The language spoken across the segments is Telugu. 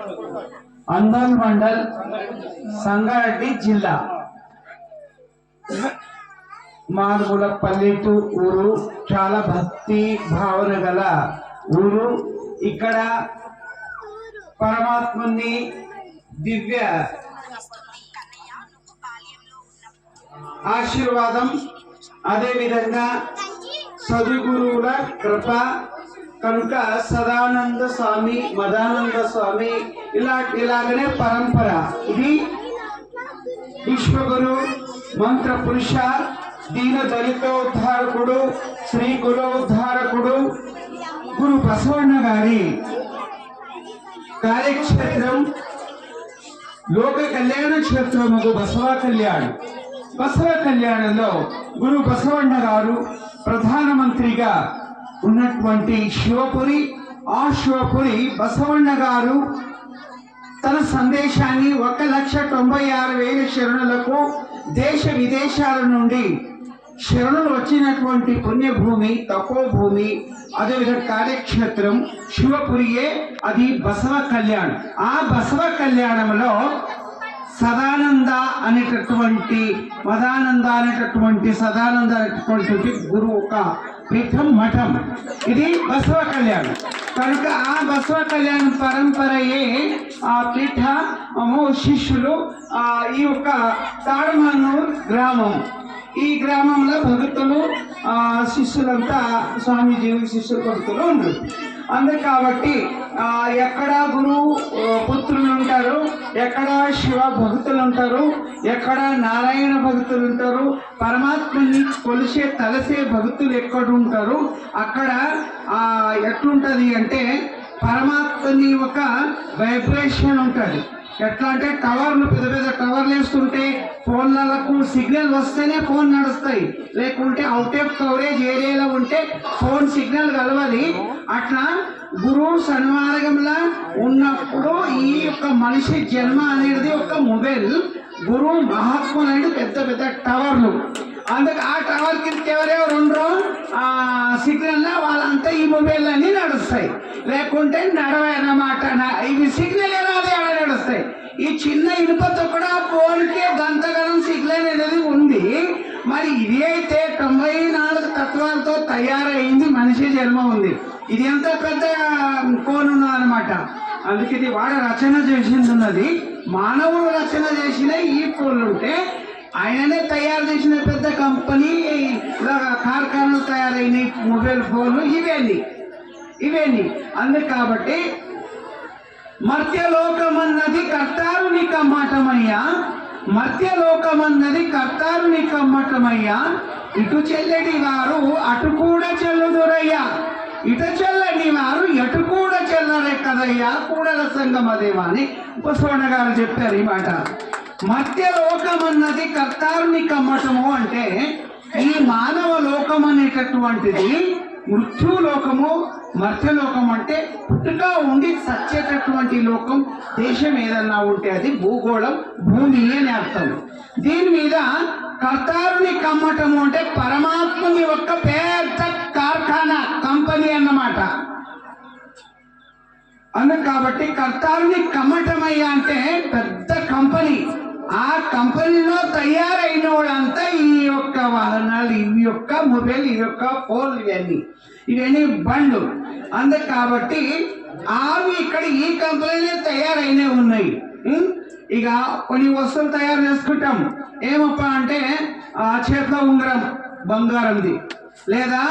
अंदल मंडल संगारेड्डी जिल्ला मारुमूల పల్లెటూరు చాలా భక్తి భావన గల ఊరు। ఇక్కడ పరమాత్ముని దివ్య ఆశీర్వాదం అదే విధంగా సద్గురువుల కృప కనుక సదానంద స్వామి మదానంద స్వామి ఇలాగనే పరంపర। ఇది విశ్వగురు మంత్ర పురుష దీన దళితోద్ధారకుడు శ్రీ కులోద్ధారకుడు గురు బసవಣ್ణ గారి కార్యక్షేత్రం లోక కళ్యాణ క్షేత్రముకు బసవ కళ్యాణంలో గురు బసవಣ್ణ గారు ప్రధానమంత్రిగా ఉన్నటువంటి శివపురి, ఆ శివపురి బసవಣ್ణ గారు తన సందేశాన్ని 1,96,000 శరణులకు దేశ విదేశాల నుండి శరణులు వచ్చినటువంటి పుణ్యభూమి తపోభూమి అదేవిధంగా కార్యక్షేత్రం శివపురియే, అది బసవ కళ్యాణం। ఆ బసవ కళ్యాణంలో సదానంద అనేటటువంటి మదానంద అనేటటువంటి సదానంద అనేటటువంటి గురువు ఒక పీఠం మఠం, ఇది బసవ కళ్యాణం కనుక ఆ బసవ కళ్యాణ పరంపరయే ఆ పీఠము శిష్యులు ఈ యొక్క తాడమన్నూరు గ్రామం, ఈ గ్రామంలో భక్తులు శిష్యులంతా స్వామీజీ శిష్యులు భక్తులు ఉన్నారు అందరు। కాబట్టి ఎక్కడ గురువు పుత్రులు ఉంటారు, ఎక్కడ శివ భక్తులు ఉంటారు, ఎక్కడ నారాయణ భక్తులు ఉంటారు, పరమాత్మని కొలిసే తలసే భక్తులు ఎక్కడ ఉంటారు, అక్కడ ఎట్లుంటది అంటే పరమాత్మని ఒక వైబ్రేషన్ ఉంటుంది। ఎట్లా అంటే టవర్లు పెద్ద పెద్ద టవర్లు వేస్తుంటే ఫోన్లకు సిగ్నల్ వస్తేనే ఫోన్ నడుస్తాయి, లేకుంటే అవుట్ ఆఫ్ కవరేజ్ ఏరియాలో ఉంటే ఫోన్ సిగ్నల్ కలవాలి। అట్లా గురువు సన్మార్గంలో ఉన్నప్పుడు ఈ యొక్క మనిషి జన్మ అనేది ఒక మొబైల్, గురువు మహాత్ములు అనేది పెద్ద పెద్ద టవర్లు। అందుకే ఆ టవర్ కింద ఎవరెవరు ఉండరో సిగ్నల్ వాళ్ళంతా ఈ మొబైల్ అన్ని నడుస్తాయి, లేకుంటే నడవన్నమాట। ఇవి సిగ్నల్ ఎలా నడుస్తాయి। ఈ చిన్న ఇనుపతో కూడా ఫోన్కే గంతగనం సిగ్నల్ అనేది ఉంది। మరి ఇది అయితే 94 తత్వాలతో తయారైంది మనిషి జన్మ ఉంది, ఇది ఎంత పెద్ద ఫోన్ ఉన్నదన్నమాట। అందుకే ఇది వాడు రచన చేసింది ఉన్నది, మానవుడు రచన చేసిన ఈ ఫోన్లు ఉంటే ఆయననే తయారు చేసిన పెద్ద కంపెనీ కార్ఖానాలు తయారైన మొబైల్ ఫోన్లు ఇవేండి అందుకు కాబట్టి మర్త్యలోకమన్నది కర్తారుని కమ్మటమయ్యా, మర్త్యలోకమన్నది కర్తారుని కమ్మటమయ్యా, ఇటు చెల్లెడి వారు అటు కూడా చెల్లుదురయ్యా, ఇటు చెల్లని వారు ఎటు కూడా చెల్లరే కదయ్యా, కూడల సంఘం అదేమా అని బసవಣ್ణ గారు చెప్పారు ఈ మాట। మర్త్యలోకమన్నది కర్తారుని కమ్మటము అంటే ఈ మానవ లోకం అనేటటువంటిది మృత్యులోకము, మర్త్యలోకం అంటే పుట్టుక ఉండి సచ్చేటటువంటి లోకం, దేశం ఏదన్నా ఉంటే అది భూగోళం, భూమి అని అర్థం। దీని మీద కర్తారుని కమ్మటము అంటే పరమాత్మని యొక్క పెద్ద కార్ఖానా కంపెనీ అన్నమాట। అందుకు కాబట్టి కర్తారుని కమ్మటమయ్యా అంటే పెద్ద కంపెనీ, ఆ కంపెనీలో తయారైన వాళ్ళంతా ఈ యొక్క వాహనాలు, ఈ యొక్క మొబైల్, ఈ యొక్క ఫోన్, ఇవన్నీ బండ్లు। అందుకు కాబట్టి అవి ఇక్కడ ఈ కంపెనీలో తయారైనవి ఉన్నాయి। ఇక కొన్ని వస్తువులు తయారు చేసుకుంటాం, ఏమప్ప అంటే చేతిలో ఉంగరం బంగారంది, లేదా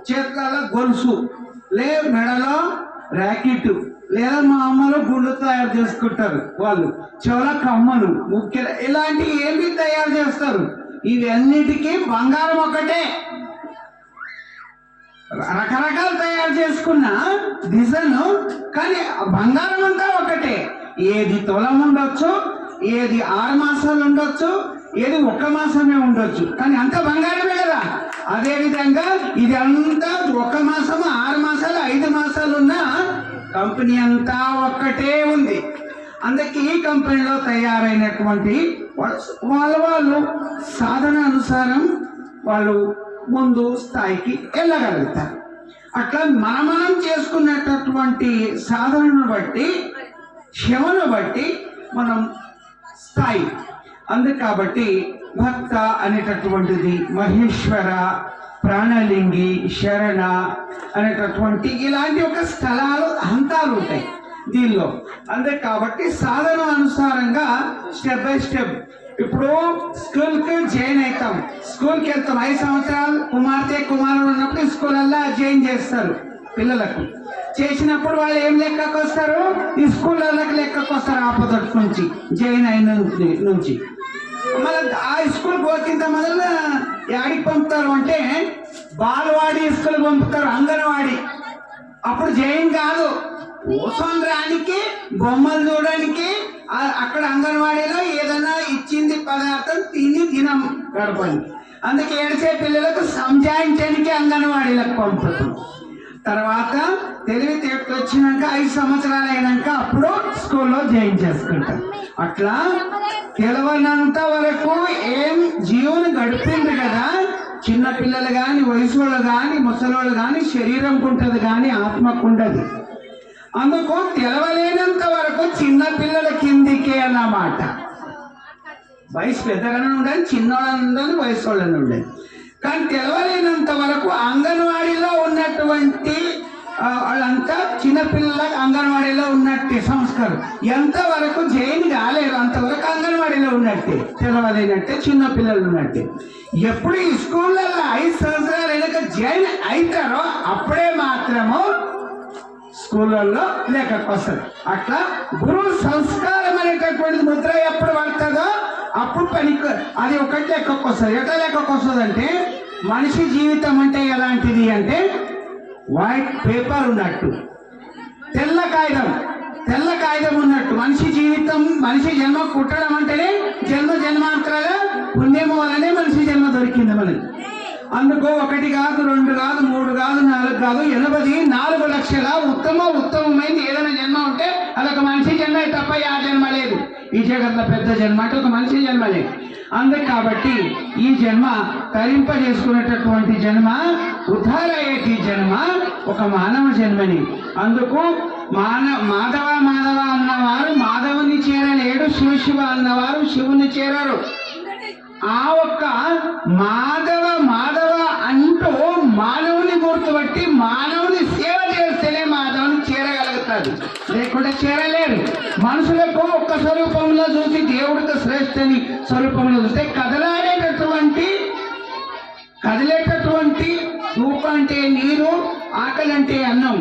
చేతుల గొలుసు, మెడలో ర్యాకెట్, లేదా మా అమ్మలో గుళ్ళు తయారు చేసుకుంటారు వాళ్ళు, చెవుల కమ్మలు, ముఖ్య ఇలాంటివి ఏమి తయారు చేస్తారు। ఇవన్నిటికీ బంగారం ఒకటే, రకరకాలు తయారు చేసుకున్న డిజైన్, కానీ బంగారం అంతా ఒకటే। ఏది తులం ఉండొచ్చు, ఏది 6 మాసాలు ఉండొచ్చు, ఏది 1 మాసమే ఉండొచ్చు, కానీ అంత బంగారమే కదా। అదేవిధంగా ఇది అంతా 1 మాసము, 6 మాసాలు, 5 మాసాలు ఉన్న కంపెనీ అంతా ఒక్కటే ఉంది। అందుకే ఈ కంపెనీలో తయారైనటువంటి వాళ్ళు సాధన అనుసారం వాళ్ళు ముందు స్థాయికి వెళ్ళగలుగుతారు। అట్లా మనం చేసుకున్నటువంటి సాధనను బట్టి, క్షమను బట్టి మనం స్థాయి. అందుకు కాబట్టి భక్త అనేటటువంటిది మహేశ్వర, ప్రాణలింగి, శరణ అనేటటువంటి ఇలాంటి ఒక స్థలాలు హంతాలు ఉంటాయి దీనిలో. అందుకే కాబట్టి సాధన అనుసారంగా స్టెప్ బై స్టెప్. ఇప్పుడు స్కూల్కి జాయిన్ అవుతాం, స్కూల్కి వెళ్తాం. 5 సంవత్సరాలు కుమారుడు ఉన్నప్పుడు స్కూలల్లో జాయిన్ చేస్తారు పిల్లలకు. చేసినప్పుడు వాళ్ళు ఏం లెక్కకు వస్తారు? ఈ స్కూళ్ళకి లెక్కకు వస్తారు. ఆపదొట్టు నుంచి జాయిన్ అయిన నుంచి మళ్ళీ ఆ స్కూల్ పోకింత మొదలు యాడికి పంపుతారు అంటే బాలవాడి స్కూల్ పంపుతారు, అంగన్వాడి. అప్పుడు జాయిన్ కాదు, కోసం రానికి, బొమ్మలు చూడడానికి. అక్కడ అంగన్వాడీలో ఏదైనా ఇచ్చింది పదార్థం తిని దినం గడపండి. అందుకే ఏడిచే పిల్లలకు సంజాయించడానికి అంగన్వాడీలకు పంపుతాం. తర్వాత తెలివితేటలు వచ్చినాక 5 సంవత్సరాలు అయినాక అప్పుడు స్కూల్లో జాయిన్ చేసుకుంటాం. అట్లా తెలవనంత వరకు ఏం జీవనం గడిపింది కదా. చిన్న పిల్లలు కానీ, వయసు వాళ్ళు కానీ, ముసలోళ్ళు కానీ శరీరంకు ఉంటుంది కానీ ఆత్మకు ఉండదు. అందుకు తెలవలేనంత వరకు చిన్న పిల్లల కిందికే అన్నమాట. వయసు పెద్దగానే ఉండదు, చిన్నోళ్ళని ఉండదు, వయసు వాళ్ళని ఉండదు. కానీ తెలవలేనంత వరకు అంగన్వాడీలో ఉన్నటువంటి వాళ్ళంతా చిన్నపిల్లలకు అంగన్వాడీలో ఉన్నట్టే సంస్కారం. ఎంతవరకు జైన్ కాలేరు అంతవరకు అంగన్వాడీలో ఉన్నట్టే, తెలవలేనట్టే, చిన్నపిల్లలు ఉన్నట్టే. ఎప్పుడు ఈ స్కూళ్ళల్లో 5 సంవత్సరాలు అయినాక జైన్ అవుతారో అప్పుడే మాత్రము స్కూళ్ళల్లో లెక్కకు వస్తుంది. అట్లా గురు సంస్కారం అనేటటువంటిది ముద్ర ఎప్పుడు పడుతుందో అప్పుడు పనికి అది ఒకటి లెక్కకు వస్తుంది. ఎట్లా లెక్కకు వస్తుంది అంటే, మనిషి జీవితం అంటే ఎలాంటిది అంటే వైట్ పేపర్ ఉన్నట్టు, తెల్ల కాగితం ఉన్నట్టు. మనిషి జీవితం, మనిషి జన్మ పుట్టడం అంటేనే జన్మాంతరాల పుణ్యం వల్లనే మనిషి జన్మ దొరికింది మనకి. అందుకు 1 కాదు, 2 కాదు, 3 కాదు, 4 కాదు, 84 లక్షల ఉత్తమమైంది ఏదైనా జన్మ ఉంటే అదొక మనిషి జన్మ తప్ప ఆ జన్మ లేదు. ఈ జగత్లో పెద్ద జన్మ అంటే ఒక మనిషి జన్మ లేదు. అందుకు కాబట్టి ఈ జన్మ తరింపజేసుకునేటటువంటి జన్మ, ఉద్ధారయ్యేటి జన్మ ఒక మానవ జన్మని. అందుకు మాధవ అన్నవారు మాధవుని చేరలేడు, శివ అన్నవారు శివుని చేరరు. ఆ ఒక్క మాధవ అంటూ మానవుని గుర్తుపట్టి మానవుని సేవ చేస్తేనే మాధవుని చేరగలుగుతాడు, లేకుంటే చేరలేరు. మనుషులకు ఒక్క స్వరూపంలో చూసి దేవుడికి శ్రేష్ఠని స్వరూపంలో చూస్తే కదిలేటటువంటి రూపం అంటే నీరు, ఆకలి అంటే అన్నం.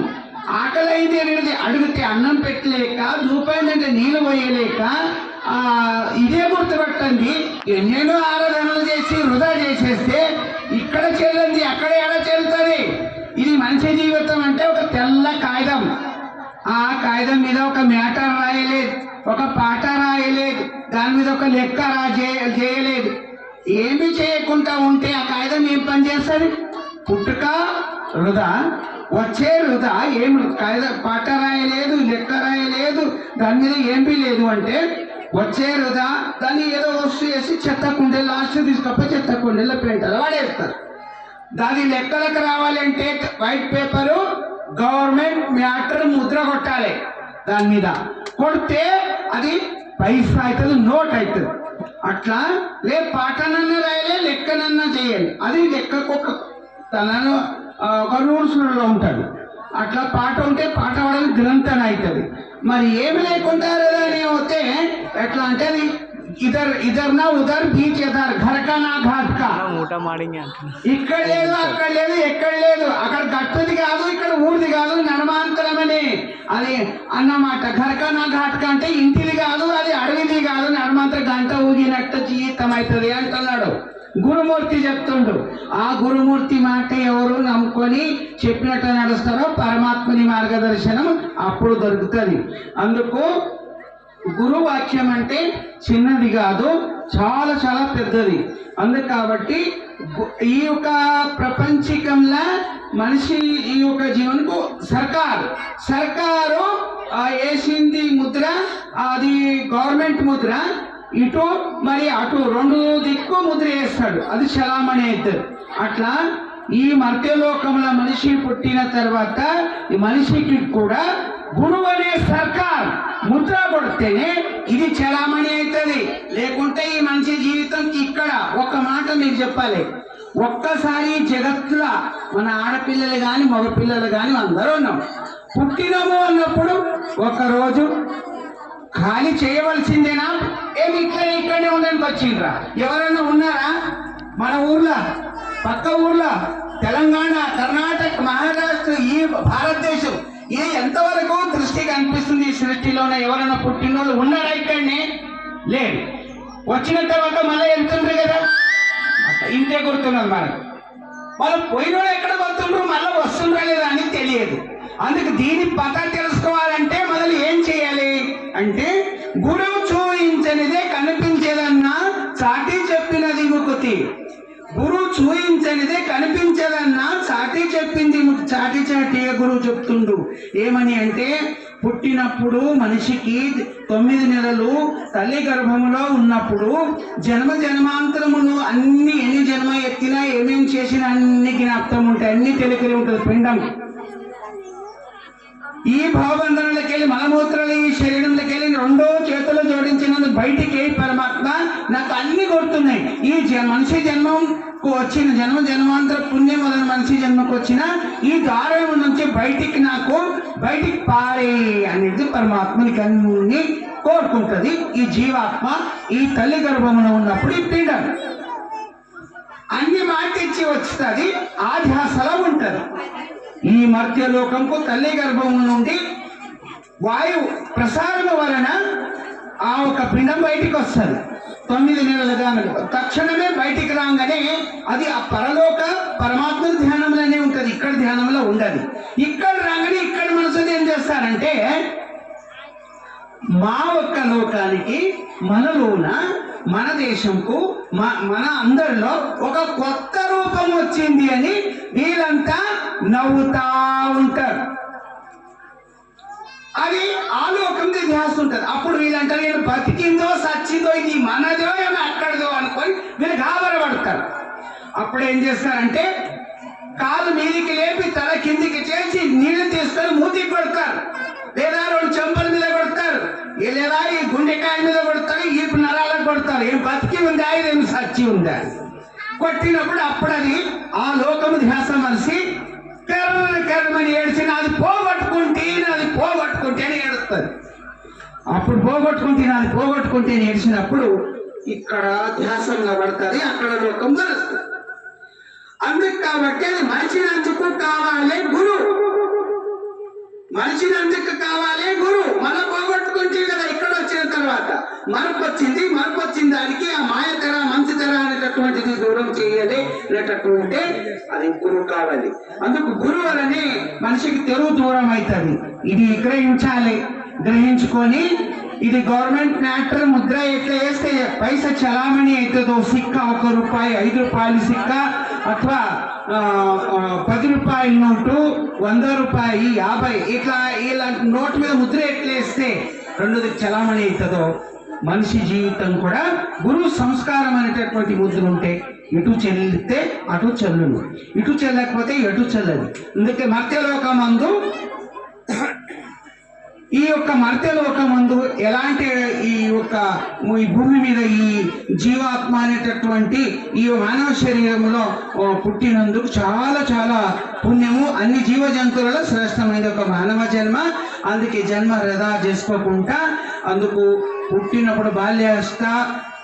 ఆకలి అయితే అనేది అడిగితే అన్నం పెట్టలేక, రూపాయిందంటే నీళ్ళు పోయలేక ఇదే గుర్తుపట్టండి. ఎన్నెన్నో ఆరాధనలు చేసి వృధా చేసేస్తే ఇక్కడ చెల్లంది అక్కడ ఎడ చెల్లుతుంది. ఇది మనిషి జీవితం అంటే ఒక తెల్ల కాగితం. ఆ కాగితం మీద ఒక మ్యాటర్ రాయలేదు, ఒక పాట రాయలేదు, దాని మీద ఒక లెక్క చేయలేదు. ఏమి చేయకుండా ఉంటే ఆ కాగితం ఏం పని చేస్తుంది? పుట్టుక వృధా, వచ్చే వృధా. ఏమి కాగితం పాట రాయలేదు, లెక్క రాయలేదు, దాని మీద ఏమీ లేదు అంటే వచ్చే వృధా. దాన్ని ఏదో వస్తువు వేసి చెత్త కుండీలు లాస్ట్ తీసుకపోయి చెత్త కుండీలో పెంటారు, వాడేస్తారు. దాని లెక్కలకు రావాలంటే white paper government matter Mudra కొట్టాలి. దాని మీద కొడితే అది పైసా అవుతుంది, నోట్ అవుతుంది. అట్లా పాటనన్నా రాయాలి, లెక్కనన్నా చేయాలి. అది లెక్కకు తనను ఒక రూల్స్లో ఉంటాడు. అట్లా పాట ఉంటే పాట పడని గ్రంథన అవుతుంది. మరి ఏమి లేకుండా అని అవుతే ఎట్లా అంటే అది ఇదర్ నా ఉదర్ బీచ్ ఎదర్ ఘర్కా నా ఘాట్కా. ఇక్కడ లేదు, అక్కడ లేదు, ఎక్కడ లేదు. అక్కడ గట్టుది కాదు, ఇక్కడ ఊరిది కాదు, నడమాంతరమని అది అన్నమాట. ఘర్కా నా ఘాట్కా అంటే ఇంటిది కాదు, అది అడవిది కాదు, నడమాంతర గంట ఊగినట్టు జీవితం అవుతుంది అంటున్నాడు గురుమూర్తి చెప్తుండు. ఆ గురుమూర్తి మాట ఎవరు నమ్ముకొని చెప్పినట్టు నడుస్తారో పరమాత్మని మార్గదర్శనం అప్పుడు దొరుకుతుంది. అందుకు గురువాక్యం అంటే చిన్నది కాదు, చాలా చాలా పెద్దది. అందుకు కాబట్టి ఈ యొక్క ప్రపంచకంలో మనిషి ఈ యొక్క జీవనకు సర్కారు వేసింది ముద్ర, అది గవర్నమెంట్ ముద్ర. ఇటు మరి అటు 2 దిక్కు ముద్ర వేస్తాడు, అది చలామణి అవుతుంది. అట్లా ఈ మర్త్యలోకంలో మనిషి పుట్టిన తర్వాత ఈ మనిషికి కూడా గురువు అనే సర్కార్ ముద్ర కొడితేనే ఇది చలామణి అవుతుంది. లేకుంటే ఈ మనిషి జీవితం ఇక్కడ ఒక మాట మీరు చెప్పాలి, ఒక్కసారి జగత్తులో మన ఆడపిల్లలు కానీ మగపిల్లలు కానీ అందరూ ఉన్నాం. పుట్టినము అన్నప్పుడు ఒకరోజు ఖాళీ చేయవలసిందేనా? ఏమి ఇక్కడనే ఉండడానికి వచ్చిండ్రా? ఎవరైనా ఉన్నారా మన ఊర్లో, పక్క ఊర్లో, తెలంగాణ, కర్ణాటక, మహారాష్ట్ర, ఈ భారతదేశం ఇది ఎంతవరకు దృష్టి కనిపిస్తుంది? ఈ సృష్టిలోనే ఎవరైనా పుట్టినోళ్ళు ఉన్నారా? ఇక్కడనే లేదు. వచ్చిన తర్వాత మళ్ళీ వెళ్తుండ్రు కదా, ఇంతే గుర్తున్నది మనకు. వాళ్ళు పోయిన వాళ్ళు ఎక్కడ వస్తుండ్రు, మళ్ళీ వస్తుండ్రా లేదా అని తెలియదు. అందుకు దీని పత తెలుసుకోవాలంటే మొదలు ఏం చేయాలి అంటే, గురువు చూయించనిదే కనిపించేదన్నా చాటి చెప్పినది ముకుతి. గురువు చూయించనిదే కనిపించదన్నా చాటి చెప్పింది, చాటి చాటిగా గురువు చెప్తుండు. ఏమని అంటే, పుట్టినప్పుడు మనిషికి 9 నెలలు తల్లి గర్భములో ఉన్నప్పుడు జన్మ జన్మాంతరములు అన్ని ఎన్ని జన్మ ఎత్తినా ఏమేం చేసినా అన్ని జ్ఞాపకం ఉంటాయి, అన్ని తెలికలి ఉంటుంది పిండం. ఈ భావబంధనలోకి వెళ్ళి మలమూత్రాలు ఈ శరీరంలోకి వెళ్ళి 2 చేతులు జోడించినందుకు బయటికి పరమాత్మ నాకు అన్ని కొడుతున్నాయి. ఈ మనిషి జన్మకు వచ్చిన జన్మాంతర పుణ్యం వలన మనిషి జన్మకు వచ్చిన ఈ దారం నుంచి బయటికి పారే అనేది పరమాత్మనికి అన్ని కోరుకుంటుంది. ఈ జీవాత్మ ఈ తల్లి గర్భమున ఉన్నప్పుడు ఈ పిండం అన్ని మాటిచ్చి వస్తుంది, ఆ ధ్యాసలో ఉంటుంది. ఈ మర్త్యలోకంకు తల్లి గర్భం నుండి వాయు ప్రసారం వలన ఆ ఒక పిండం బయటికి వస్తుంది. 9 నెలలుగా తక్షణమే బయటికి రాగానే అది ఆ పరలోక పరమాత్మ ధ్యానంలోనే ఉంటుంది, ఇక్కడ ధ్యానంలో ఉండదు. ఇక్కడ రాగానే ఇక్కడ మనసుని ఏం చేస్తారంటే, మా ఒక్క లోకానికి మనలోన మన దేశంకు మన అందరిలో ఒక కొత్త రూపం వచ్చింది అని వీళ్ళంతా నవ్వుతా ఉంటారు. అది ఆలోకంది ధ్యాస ఉంటుంది. అప్పుడు వీళ్ళంటారు, నేను బతికిందో సచ్చిందో, ఇది మనదో ఏమో అక్కడదో అనుకొని వీళ్ళు గాబరపడతారు. అప్పుడు ఏం చేస్తారంటే, కాలు మీదికి లేపి తల కిందికి చేసి నీళ్లు తీసుకొని మూతికి కొడతారు, లేదా 2 చెంపల మీద కొడతారు, లేదా ఈ గుండెకాయ మీద కొడతారు, ఈ నరాలకు కొడతారు. ఏం బతికి ఉందా, ఇదేం సచ్చి ఉందా కొట్టినప్పుడు అప్పుడు అది ఆ లోకము ధ్యాస మనిషి కర్రమని ఏడ్చి నాది పోగొట్టుకుంటే అని ఏడుస్తుంది. అప్పుడు పోగొట్టుకుంటే అని ఏడ్చినప్పుడు ఇక్కడ ధ్యాసంగా పడుతుంది, అక్కడ లోకం తెలుస్తుంది. అందుకు కాబట్టి అది మనిషినందుకు కావాలి గురువు, మనిషినందుకు కావాలి గురువు. మనం పోగొట్టుకుంటే కదా ఇక్కడ వచ్చిన తర్వాత మరపు వచ్చిన దానికి ఆ మాయ తెర మంచి తెర అనేటటువంటిది దూరం చేయాలి అనేటటువంటి అది గురువు కావాలి. అందుకు గురువు వలనే మనిషికి తెరువు దూరం అవుతుంది. ఇది గ్రహించుకొని ఇది గవర్నమెంట్ మ్యాటర్. ముద్ర ఎట్లా వేస్తే పైసా చలామణి అవుతుందో, సిక్క 1 రూపాయి, 5 రూపాయలు సిక్క, అథవా 10 రూపాయల నోటు, 100 రూపాయి, 50 ఇట్లా ఇలాంటి నోటు మీద ముద్ర ఎట్లా వేస్తే 2ది చలామణి అవుతుందో, మనిషి జీవితం కూడా గురువు సంస్కారం అనేటటువంటి ముద్ర ఉంటే ఇటు చెల్లితే అటు చెల్లును, ఇటు చెల్లకపోతే ఎటు చెల్లదు. అందుకే మర్త్యలోకమందు ఈ యొక్క మర్త్యలోకమందు ఎలాంటి ఈ భూమి మీద ఈ జీవాత్మ అనేటటువంటి ఈ మానవ శరీరంలో పుట్టినందుకు చాలా చాలా పుణ్యము. అన్ని జీవ జంతువులలో శ్రేష్టమైన ఒక మానవ జన్మ. అందుకే జన్మ వృధా చేసుకోకుండా, అందుకు పుట్టినప్పుడు బాల్యావస్థ,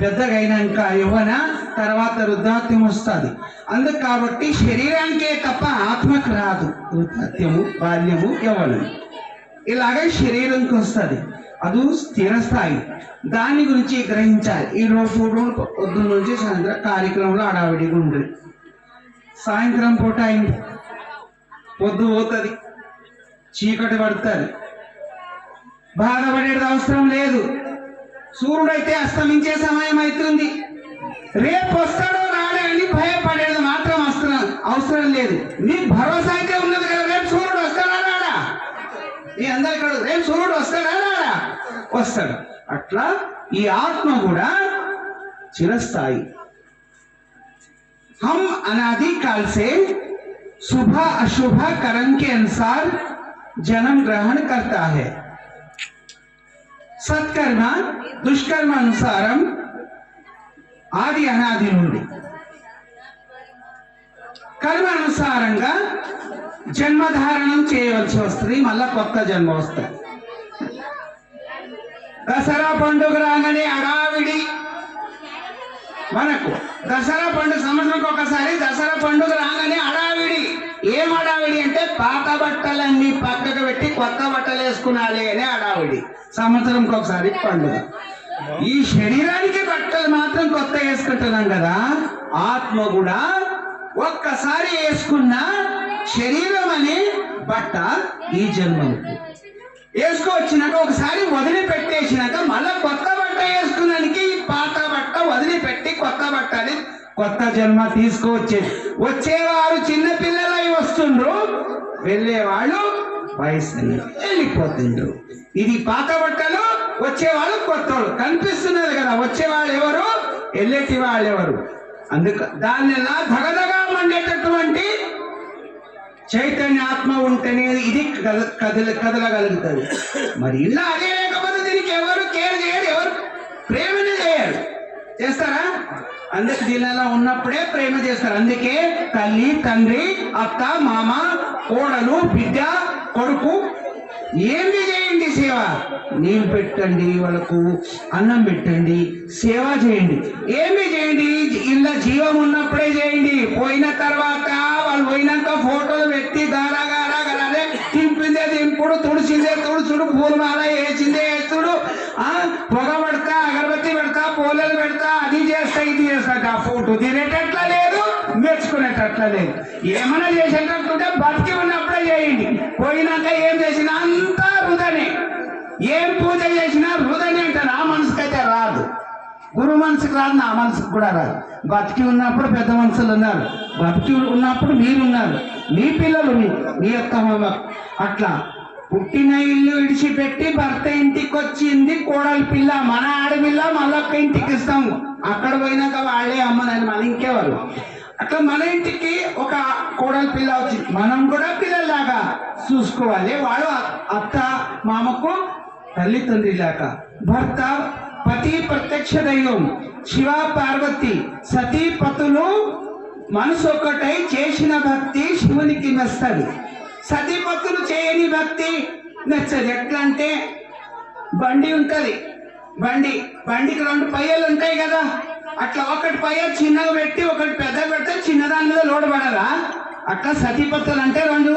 పెద్దగా అయినాక యవ్వన, తర్వాత వృద్ధాప్యం వస్తుంది. అందుకు కాబట్టి శరీరానికే తప్ప ఆత్మకు రాదు వృద్ధాప్యము, బాల్యము, యవ్వనం. ఇలాగే శరీరంకి వస్తుంది, అది స్థిర స్థాయి. దాని గురించి గ్రహించాలి. ఈ రోజు పొద్దున్న నుంచి సాయంత్రం కార్యక్రమంలో అడావిడిగా ఉండదు. సాయంత్రం పూట అయింది, పొద్దు పోతుంది, చీకటి పడుతుంది, బాధపడేది అవసరం లేదు. సూర్యుడైతే అస్తమించే సమయం అవుతుంది. రేపు వస్తాడో రాడే అని భయపడేది మాత్రం అవసరం లేదు. మీకు భరోసా అయితే ఉన్నది కదా, రేపు సూర్యుడు వస్తాడా రాడా? మీ అందరు ఇక్కడ రేపు సూర్యుడు వస్తాడా రాడా? వస్తాడు. అట్లా ఈ ఆత్మ కూడా చిరస్థాయి. हम अनादि काल से शुभ अशुभ कर्म के अनुसार जन्म ग्रहण करता है। సత్కర్మ దుష్కర్మ అనుసారం ఆది అనాది నుండి కర్మ అనుసారంగా జన్మధారణం చేయవలసి వస్తుంది, మళ్ళా కొత్త జన్మ వస్తుంది. దసరా పండుగ రాగానే అడావిడి, మనకు దసరా పండుగ సంవత్సరంకి ఒకసారి దసరా పండుగ రాగానే అడావిడి. ఏం అడావిడి అంటే పాత బట్టలన్నీ పక్కకు పెట్టి కొత్త బట్టలు వేసుకున్నాలి అనే అడావిడి. సంవత్సరంకి ఒకసారి పండుగ. ఈ శరీరానికి బట్టలు మాత్రం కొత్త వేసుకుంటున్నాం కదా, ఆత్మ కూడా ఒక్కసారి వేసుకున్న శరీరం అనే బట్ట ఈ జన్మకు వేసుకోవచ్చినాక ఒకసారి వదిలిపెట్టేసినాక మళ్ళా కొత్త బట్ట వేసుకున్నానికి పాత బట్ట వదిలిపెట్టి కొత్త బట్టని కొత్త జన్మ తీసుకువచ్చేది. వచ్చేవారు చిన్న పిల్లలై వస్తుండ్రు, వెళ్ళేవాళ్ళు వయసు వెళ్ళిపోతుండ్రు. ఇది పాత బట్టలు, వచ్చేవాళ్ళు కొత్తవాళ్ళు. కనిపిస్తున్నది కదా వచ్చేవాళ్ళు ఎవరు, వెళ్ళేటి వాళ్ళు ఎవరు. అందుకు దాన్ని ధగధగా మండేటటువంటి చైతన్య ఆత్మ ఉంటేనే ఇది కదలగలుగుతుంది. మరి ఇలా అదే లేకపోతే దీనికి ఎవరు కేర్ చేయరు, ఎవరు ప్రేమనే చేయరు. చేస్తారా? అందుకే దీనిలా ఉన్నప్పుడే ప్రేమ చేస్తారు. అందుకే తల్లి, తండ్రి, అత్త, మామ, కోడలు, బిడ్డ, కొడుకు ఏమి చేయండి సేవ. నీళ్ళు పెట్టండి, వాళ్ళకు అన్నం పెట్టండి, సేవ చేయండి, ఏమి చేయండి. ఇలా జీవం ఉన్నప్పుడే చేయండి. పోయిన తర్వాత వాళ్ళు పోయినాక ఫోటోలు పెట్టి గారాగారాగారే తింపిందే దింపుడు, తుడిచిందే తుడుచుడు, పూలమాల వేసిందే వేస్తుడు, పొగ పెడతా, అగరబత్తి పెడతా, పూలలు పెడతా, అది చేస్తా ఇది చేస్తా. ఆ ఫోటో తినేటట్లా లేదు, మెచ్చుకునేటట్లా లేదు. ఏమైనా చేసేటట్టుంటే బతికి ఉన్నప్పుడే చేయండి. పోయినాక ఏం చేసినా అంతా వృధనే. ఏం పూజ చేసినా వృధనే అంటారు. ఆ మనసుకైతే రాదు, గురు మనసుకు రాదు, నా మనసుకు కూడా రాదు. బతికి ఉన్నప్పుడు పెద్ద మనుషులు ఉన్నారు, బతికి ఉన్నప్పుడు మీరున్నారు, మీ పిల్లలు మీ యొక్క అట్లా పుట్టిన ఇల్లు విడిచిపెట్టి భర్త ఇంటికి వచ్చింది కోడలి పిల్ల, మన ఆడపిల్ల మళ్ళొక్క ఇంటికి ఇస్తాం. అక్కడ పోయినాక వాళ్ళే అమ్మనని మన ఇంకెవరు. అట్లా మన ఇంటికి ఒక కోడలి పిల్ల వచ్చింది, మనం కూడా పిల్లలాగా చూసుకోవాలి. వాడు అత్త మామకు తల్లి తండ్రి లాగా. భర్త పతి ప్రత్యక్ష దైవం, శివ పార్వతి సతీ పతులు మనసు ఒకటై చేసిన భక్తి శివునికి నచ్చదు. సతీపతులు చేయని భక్తి నచ్చదు. ఎట్లా అంటే బండి ఉంటది, బండికి రెండు పయ్యలు ఉంటాయి కదా, అట్లా ఒకటి పయ్య చిన్నగా పెట్టి ఒకటి పెద్ద పెడితే చిన్నదాని మీద లోడ్ పడదా. అట్లా సతీపతులు అంటే రెండు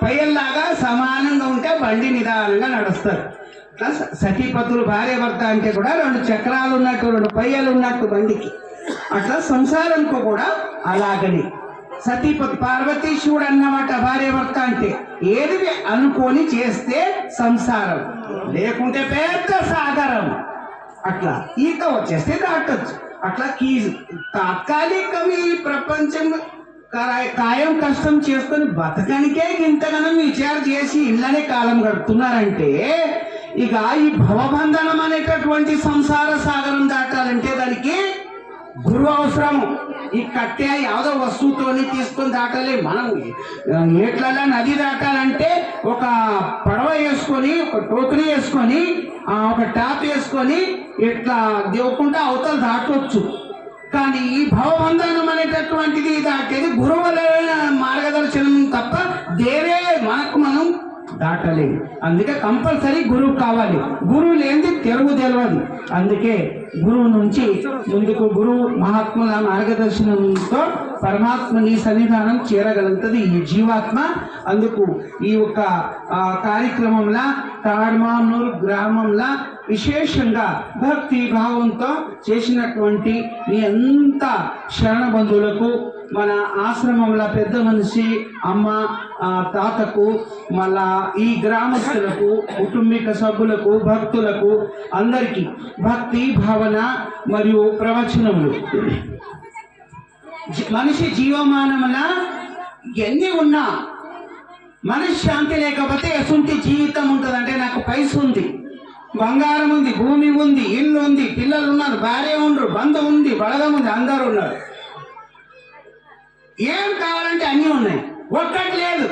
పయ్యల్లాగా సమానంగా ఉంటే బండి నిదానంగా నడుస్తారు. అట్లా సతీపతులు భార్య భర్త అంటే కూడా రెండు చక్రాలు ఉన్నట్టు, రెండు పయ్యలు ఉన్నట్టు బండికి. అట్లా సంసారంకు కూడా అలాగని సతీపతి పార్వతీ శివుడు అన్నమాట భార్య భర్త అంటే. ఏది అనుకొని చేస్తే సంసారం, లేకుంటే పెద్ద సాగరం. అట్లా ఈత వచ్చేస్తే దాటొచ్చు. అట్లా తాత్కాలికం ఈ ప్రపంచం కాయం కష్టం చేసుకొని బతకనికే ఇంతగానో విచారం చేసి ఇళ్ళనే కాలం గడుపుతున్నారంటే, ఇక ఈ భవబంధనం అనేటటువంటి సంసార సాగరం దాటాలంటే దానికి గురువు అవసరము. ఈ కట్టె యావదో వస్తువుతోని తీసుకొని దాటాలి. మనం ఏట్లలో నది దాటాలంటే ఒక పడవ వేసుకొని, ఒక టోకరీ వేసుకొని, ఒక టాప్ వేసుకొని ఇట్లా దేవుకుంటా అవతల దాటవచ్చు. కానీ ఈ భవబంధనం అనేటటువంటిది దాటేది గురువుల మార్గదర్శనం తప్ప దేవే మనకు మనం దాటలేదు. అందుకే కంపల్సరీ గురువు కావాలి. గురువు లేనిది తెలుగు తెలియదు. అందుకే గురువు నుంచి ముందుకు గురువు మహాత్ముల మార్గదర్శనంతో పరమాత్మని సన్నిధానం చేరగలుగుతుంది ఈ జీవాత్మ. అందుకు ఈ యొక్క కార్యక్రమంలో తాడ్మానూరు గ్రామంలో విశేషంగా భక్తి భావంతో చేసినటువంటి మీ అంత శరణ బంధువులకు, మన ఆశ్రమంలో పెద్ద మనిషి అమ్మ తాతకు, మళ్ళా ఈ గ్రామస్తులకు, కుటుంబిక సభ్యులకు, భక్తులకు అందరికీ భక్తి భావన మరియు ప్రవచనములు. మనిషి జీవమానమున ఎన్ని ఉన్నా మనశ్శాంతి లేకపోతే ఎసుంటి జీవితం ఉంటుంది. అంటే నాకు పైస ఉంది, బంగారం ఉంది, భూమి ఉంది, ఇల్లు ఉంది, పిల్లలు ఉన్నారు, భార్య ఉండరు, బంధు ఉంది, బలగం ఉంది, అందరూ ఉన్నారు. ఏం కావాలంటే అన్నీ ఉన్నాయి. ఒక్కటి లేదు,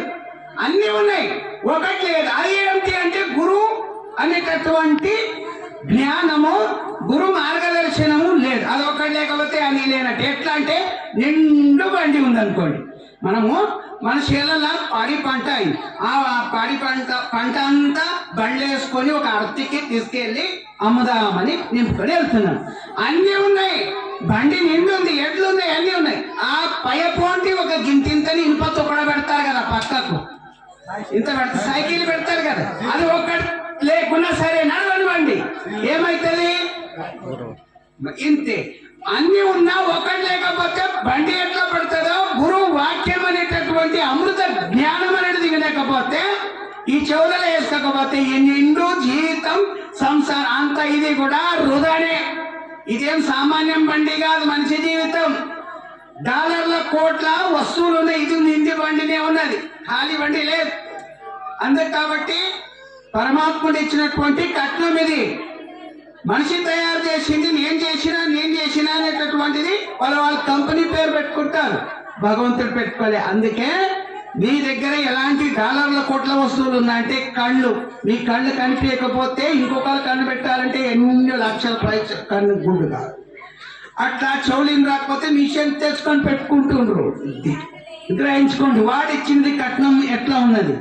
అన్ని ఉన్నాయి, ఒకటి లేదు. అది ఏమిటి అంటే గురువు అనేటటువంటి జ్ఞానము, గురు మార్గదర్శనము లేదు. అది ఒకటి లేకపోతే అని లేనట్టు. ఎట్లా అంటే నిండు బండి ఉందనుకోండి, మన చేలలో పాడి పంట అయింది, ఆ పాడి పంట అంతా బండ్లు వేసుకొని ఒక అర్తికి తీసుకెళ్ళి అమ్ముదామని నింపుకొని వెళ్తున్నాను. అన్నీ ఉన్నాయి, బండి నిండుంది, ఎడ్లు ఉన్నాయి, అన్నీ ఉన్నాయి. ఆ పైపోంటి ఒక గింతింతని ఇనుపతో కూడా పెడతారు కదా పక్కకు, ఇంత పెడతారు, సైకిల్ పెడతారు కదా, అది ఒక్కటి లేకున్నా సరే నడవనివ్వండి, ఏమైతుంది ఇంతే. అన్ని ఉన్నా ఒకటి లేకపోతే బండి ఎట్లా పడుతుందో, గురువు వాక్యం అనేటటువంటి అమృత జ్ఞానం అనేది దిగలేకపోతే, ఈ చెవులలో వేసుకోకపోతే ఈ నిండు జీవితం సంసారం అంతా ఇది కూడా వృధానే. ఇదేం సామాన్యం బండి కాదు, మనిషి జీవితం. డాలర్ల కోట్ల వస్తువులు ఉన్నాయి, ఇది నిండి బండినే ఉన్నది, ఖాళీ బండి లేదు. అందుకు కాబట్టి పరమాత్ముడు ఇచ్చినటువంటి కట్నం ఇది. మనిషి తయారు చేసింది నేను చేసినా అనేటటువంటిది వాళ్ళ కంపెనీ పేరు పెట్టుకుంటారు, భగవంతుడు పెట్టుకోలే. అందుకే మీ దగ్గర ఎలాంటి డాలర్ల కోట్ల వస్తువులు ఉన్నాయంటే కళ్ళు, మీ కళ్ళు కనిపించకపోతే ఇంకొకరు కన్ను పెట్టాలంటే ఎన్నో లక్షల ప్రైస్ కన్ను గుండు కాదు. అట్లా చెవులిని రాకపోతే మిషన్ తెచ్చుకొని పెట్టుకుంటుండ్రు. గ్రహించుకోండి, వాడిచ్చింది కట్నం ఎట్లా ఉన్నది.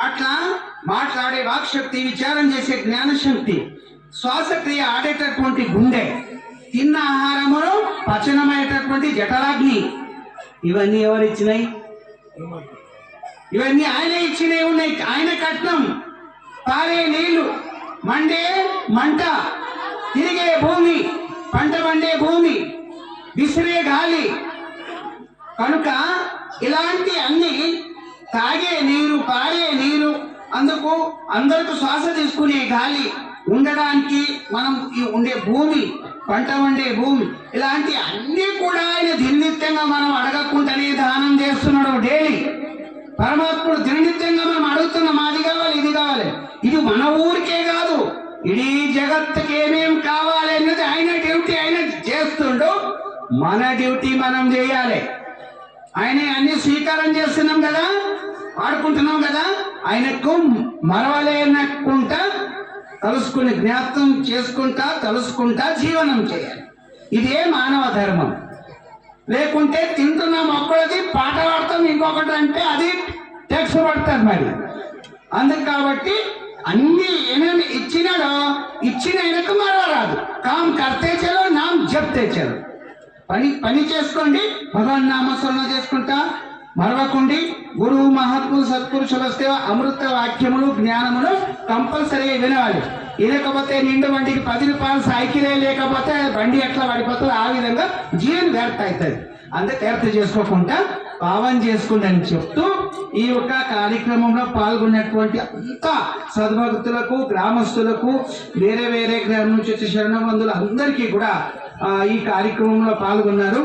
అట్లా మాట్లాడే వాక్శక్తి, విచారం చేసే జ్ఞానశక్తి, శ్వాసక్రియ ఆడేటటువంటి గుండె, తిన్న ఆహారమును పచనమయ్యేటటువంటి జఠరాగ్ని, ఇవన్నీ ఎవరు ఇచ్చినాయి? ఇవన్నీ ఆయన ఇచ్చినవి ఉన్నాయి. ఆయన కట్నం. పారే నీళ్లు, మండే మంట, తిరిగే భూమి, పంట పండే భూమి, విసిరే గాలి. కనుక ఇలాంటి అన్ని, తాగే నీరు, పారే నీరు, అందుకు అందరికీ శ్వాస తీసుకునే గాలి, ఉండడానికి మనం ఉండే భూమి, పంట వండే భూమి, ఇలాంటి అన్ని కూడా ఆయన దిననిత్యంగా మనం అడగకుండానే దానం చేస్తున్నాడు డైలీ. పరమాత్ముడు దిననిత్యంగా మనం అడుగుతున్నాం, అది కావాలి, ఇది కావాలి. ఇది మన ఊరికే కాదు, ఇడీ జగత్తుకి ఏమేం కావాలి అన్నది ఆయన డ్యూటీ ఆయన చేస్తుండు. మన డ్యూటీ మనం చేయాలి. ఆయన అన్ని స్వీకారం చేస్తున్నాం కదా, వాడుకుంటున్నాం కదా, ఆయనకు మరవలేనకుంటా తలుసుకుని, జ్ఞాపకం చేసుకుంటా తలుసుకుంటా జీవనం చేయాలి. ఇదే మానవ ధర్మం. లేకుంటే తింటున్నాం ఒక్కడిది, పాట పాడతాం ఇంకొకటి అంటే అది టెక్స్ పడుతుంది మరి. అందుకు కాబట్టి అన్ని ఏమేమి ఇచ్చినాడో ఇచ్చిన ఆయనకు మరవరాదు. కామ్ కర్తే చలో, నామ్ జప్తే చలో. పని చేసుకోండి, భగవన్ నామస్మరణ చేసుకుంటా మరవకుండి. గురువు మహాత్ములు సత్పురుషుల అమృత వాక్యములు జ్ఞానములు కంపల్సరీగా వినాలి. లేకపోతే నిండు బండికి 10 రూపాయలు సైకిలే లేకపోతే బండి ఎట్లా పడిపోతుంది, ఆ విధంగా జీవన వ్యర్థ అవుతుంది. అందుకే వ్యర్థ చేసుకోకుండా పావన చేసుకోండి అని చెప్తూ ఈ యొక్క కార్యక్రమంలో పాల్గొన్నటువంటి అంత సద్భక్తులకు, గ్రామస్తులకు, వేరే గ్రామం నుంచి వచ్చే శరణబంధువులు అందరికీ కూడా ఈ కార్యక్రమంలో పాల్గొన్నారు.